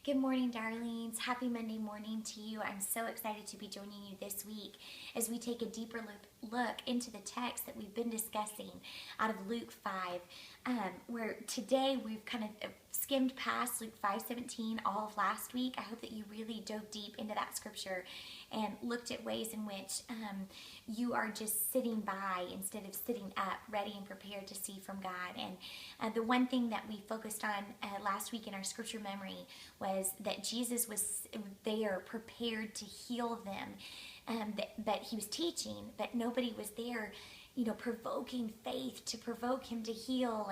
Good morning, darlings. Happy Monday morning to you. I'm so excited to be joining you this week as we take a deeper look into the text that we've been discussing out of Luke 5, where today we've kind of skimmed past Luke 5:17 all of last week. I hope that you really dove deep into that scripture and looked at ways in which you are just sitting by instead of sitting up, ready and prepared to see from God. And the one thing that we focused on last week in our scripture memory was that Jesus was there prepared to heal them, that he was teaching, but nobody was there, provoking faith to provoke him to heal,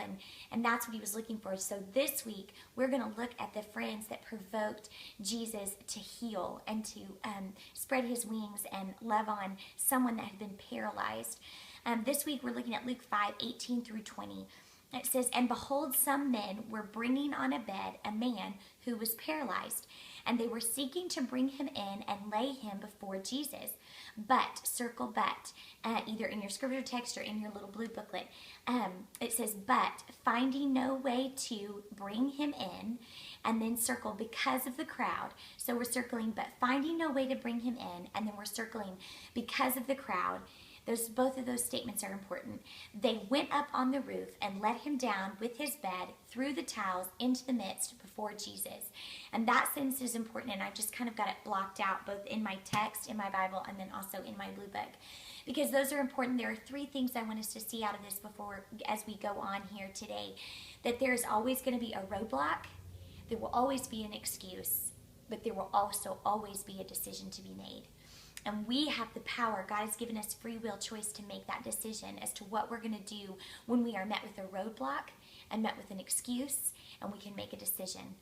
and that's what he was looking for. So this week we're going to look at the friends that provoked Jesus to heal and to spread his wings and love on someone that had been paralyzed. This week we're looking at Luke 5:18 through 20. It says, "And behold, some men were bringing on a bed a man who was paralyzed, and they were seeking to bring him in and lay him before Jesus. But, circle but, either in your scripture text or in your little blue booklet, it says, but finding no way to bring him in, and then circle because of the crowd." So we're circling, but finding no way to bring him in, and then we're circling because of the crowd. Both of those statements are important. "They went up on the roof and let him down with his bed through the tiles into the midst before Jesus." And that sentence is important, and I've just kind of got it blocked out both in my text, in my Bible, and then also in my blue book, because those are important. There are three things I want us to see out of this as we go on here today. That there is always going to be a roadblock. There will always be an excuse, but there will also always be a decision to be made. And we have the power. God has given us free will choice to make that decision as to what we're going to do when we are met with a roadblock and met with an excuse, and we can make a decision.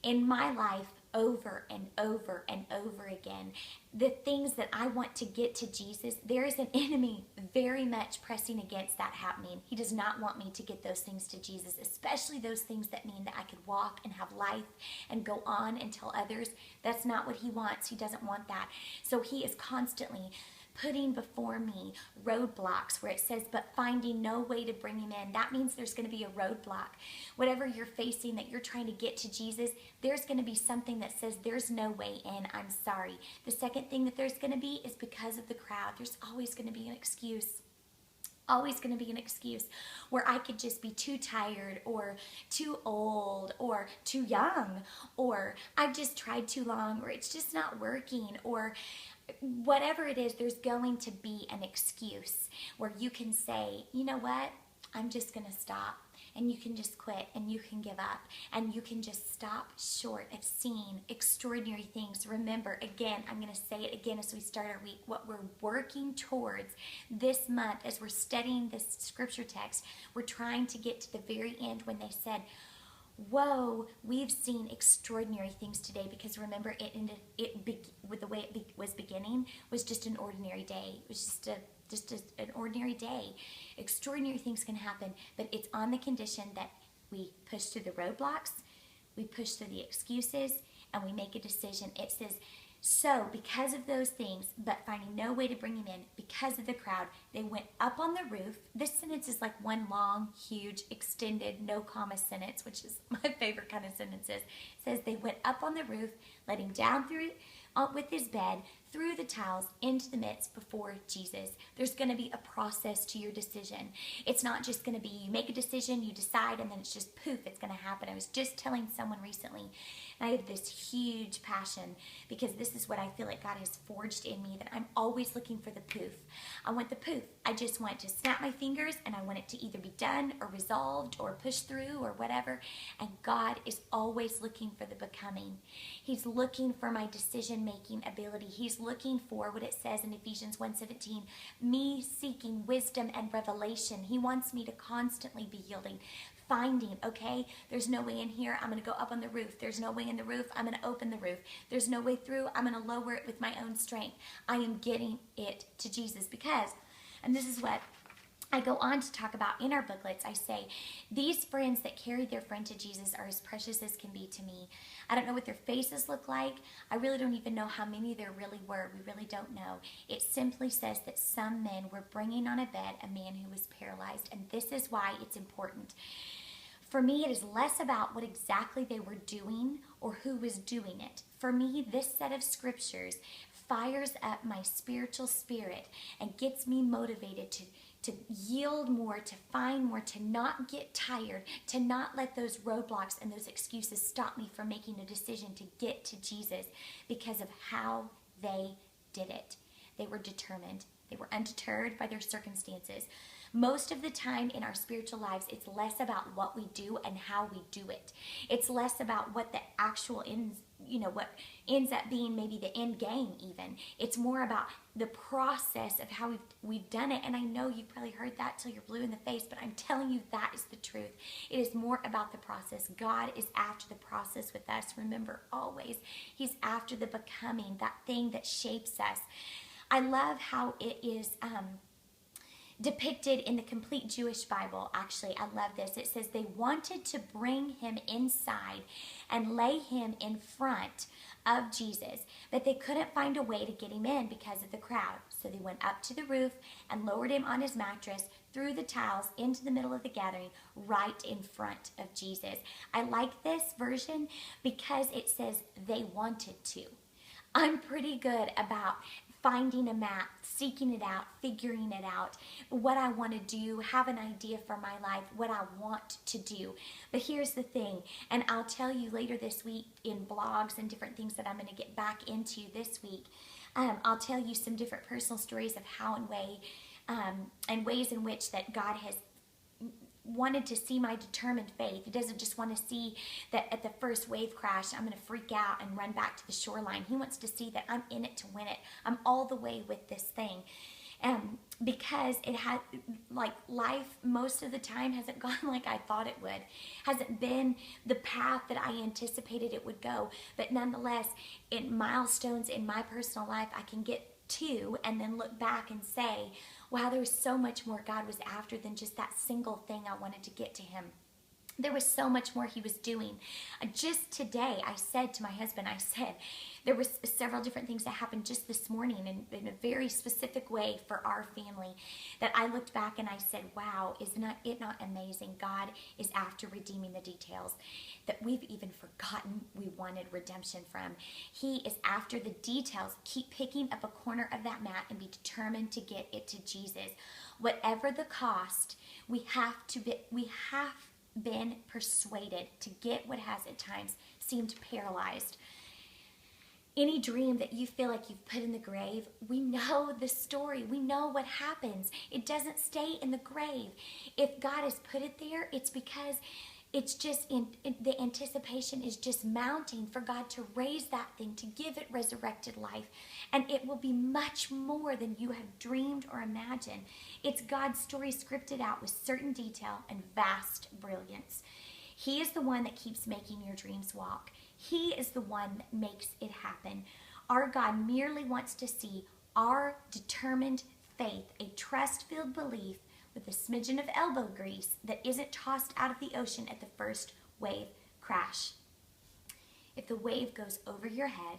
In my life, over and over and over again, the things that I want to get to Jesus, there is an enemy very much pressing against that happening. He does not want me to get those things to Jesus, especially those things that mean that I could walk and have life and go on and tell others. That's not what he wants. He doesn't want that. So he is constantly putting before me roadblocks where it says, but finding no way to bring him in. That means there's going to be a roadblock. Whatever you're facing that you're trying to get to Jesus, there's going to be something that says there's no way in. I'm sorry. The second thing that there's going to be is because of the crowd. There's always going to be an excuse. Always going to be an excuse where I could just be too tired or too old or too young, or I've just tried too long, or it's just not working, or whatever it is. There's going to be an excuse where you can say, you know what, I'm just going to stop. And you can just quit, and you can give up, and you can just stop short of seeing extraordinary things. Remember, again, I'm going to say it again as we start our week, what we're working towards this month as we're studying this scripture text, we're trying to get to the very end when they said, whoa, we've seen extraordinary things today. Because remember, with the way it was beginning was just an ordinary day. It was just an ordinary day. Extraordinary things can happen, but it's on the condition that we push through the roadblocks, we push through the excuses, and we make a decision. It says, so because of those things, but finding no way to bring him in because of the crowd, they went up on the roof. This sentence is like one long, huge, extended, no comma sentence, which is my favorite kind of sentences. It says they went up on the roof, let him down through with his bed through the tiles into the midst before Jesus. There's going to be a process to your decision. It's not just going to be you make a decision, you decide, and then it's just poof, it's going to happen. I was just telling someone recently, and I have this huge passion because this is what I feel like God has forged in me, that I'm always looking for the poof. I want the poof. I just want to snap my fingers, and I want it to either be done or resolved or pushed through or whatever. And God is always looking for the becoming. He's looking for my decision-making ability. He's looking for what it says in Ephesians 1:17, me seeking wisdom and revelation. He wants me to constantly be yielding, finding, okay, there's no way in here, I'm going to go up on the roof. There's no way in the roof, I'm going to open the roof. There's no way through, I'm going to lower it with my own strength. I am getting it to Jesus because, and this is what I go on to talk about in our booklets. I say, these friends that carried their friend to Jesus are as precious as can be to me. I don't know what their faces look like. I really don't even know how many there really were. We really don't know. It simply says that some men were bringing on a bed a man who was paralyzed. And this is why it's important. For me, it is less about what exactly they were doing or who was doing it. For me, this set of scriptures fires up my spiritual spirit and gets me motivated to yield more, to find more, to not get tired, to not let those roadblocks and those excuses stop me from making a decision to get to Jesus because of how they did it. They were determined. They were undeterred by their circumstances. Most of the time in our spiritual lives, it's less about what we do and how we do it. It's less about what the actual ends, what ends up being maybe the end game even. It's more about the process of how we've done it. And I know you've probably heard that till you're blue in the face, but I'm telling you that is the truth. It is more about the process. God is after the process with us. Remember, always, he's after the becoming, that thing that shapes us. I love how it is depicted in the complete Jewish Bible. Actually, I love this. It says they wanted to bring him inside and lay him in front of Jesus, but they couldn't find a way to get him in because of the crowd. So they went up to the roof and lowered him on his mattress through the tiles into the middle of the gathering, right in front of Jesus. I like this version because it says they wanted to. I'm pretty good about finding a map, seeking it out, figuring it out, what I want to do, have an idea for my life, what I want to do. But here's the thing, and I'll tell you later this week in blogs and different things that I'm going to get back into this week. I'll tell you some different personal stories of how and ways in which that God has wanted to see my determined faith. He doesn't just want to see that at the first wave crash, I'm going to freak out and run back to the shoreline. He wants to see that I'm in it to win it. I'm all the way with this thing. Because it had, like, life most of the time hasn't gone like I thought it would. Hasn't been the path that I anticipated it would go. But nonetheless, in milestones in my personal life, I can get to and then look back and say, wow, there was so much more God was after than just that single thing I wanted to get to him. There was so much more he was doing. Just today, I said to my husband, there was several different things that happened just this morning in a very specific way for our family that I looked back and I said, wow, is it not amazing? God is after redeeming the details that we've even forgotten we wanted redemption from. He is after the details. Keep picking up a corner of that mat and be determined to get it to Jesus. Whatever the cost, we have been persuaded to get what has at times seemed paralyzed. Any dream that you feel like you've put in the grave, we know the story. We know what happens. It doesn't stay in the grave. If God has put it there, it's because it's just the anticipation is just mounting for God to raise that thing, to give it resurrected life. And it will be much more than you have dreamed or imagined. It's God's story scripted out with certain detail and vast brilliance. He is the one that keeps making your dreams walk. He is the one that makes it happen. Our God merely wants to see our determined faith, a trust-filled belief with a smidgen of elbow grease that isn't tossed out of the ocean at the first wave crash. If the wave goes over your head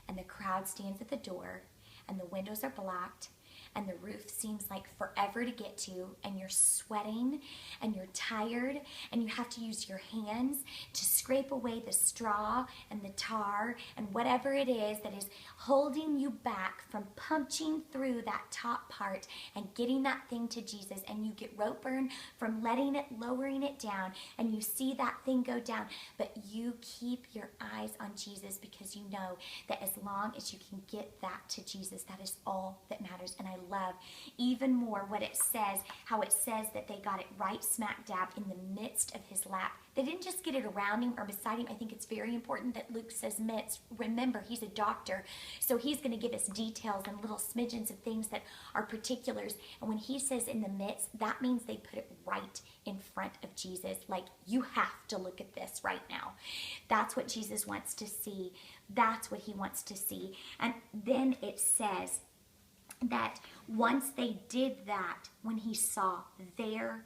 and the crowd stands at the door and the windows are blocked and the roof seems like forever to get to, and you're sweating and you're tired and you have to use your hands to scrape away the straw and the tar and whatever it is that is holding you back from punching through that top part and getting that thing to Jesus, and you get rope burn from lowering it down, and you see that thing go down, but you keep your eyes on Jesus because you know that as long as you can get that to Jesus, that is all that matters. And I love even more what it says, how it says that they got it right smack dab in the midst of his lap. They didn't just get it around him or beside him. I think it's very important that Luke says midst. Remember, he's a doctor, so he's going to give us details and little smidgens of things that are particulars. And when he says in the midst, that means they put it right in front of Jesus. Like, you have to look at this right now. That's what Jesus wants to see. That's what he wants to see. And then it says that once they did that, when he saw their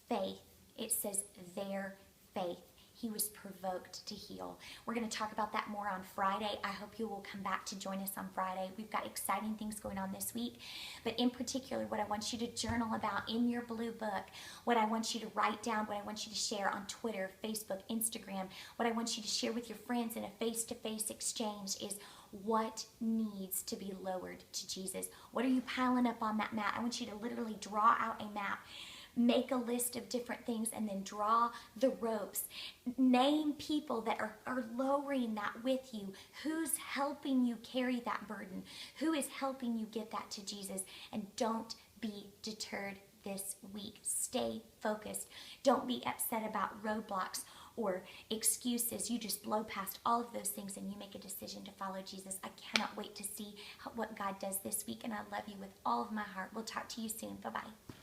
faith, it says their faith, he was provoked to heal. We're going to talk about that more on Friday. I hope you will come back to join us on Friday. We've got exciting things going on this week, but in particular, what I want you to journal about in your blue book, what I want you to write down, what I want you to share on Twitter, Facebook, Instagram, what I want you to share with your friends in a face-to-face exchange is what needs to be lowered to Jesus. What are you piling up on that mat? I want you to literally draw out a map. Make a list of different things and then draw the ropes. Name people that are lowering that with you. Who's helping you carry that burden? Who is helping you get that to Jesus? And don't be deterred this week. Stay focused. Don't be upset about roadblocks or excuses. You just blow past all of those things and you make a decision to follow Jesus. I cannot wait to see what God does this week, and I love you with all of my heart. We'll talk to you soon. Bye-bye.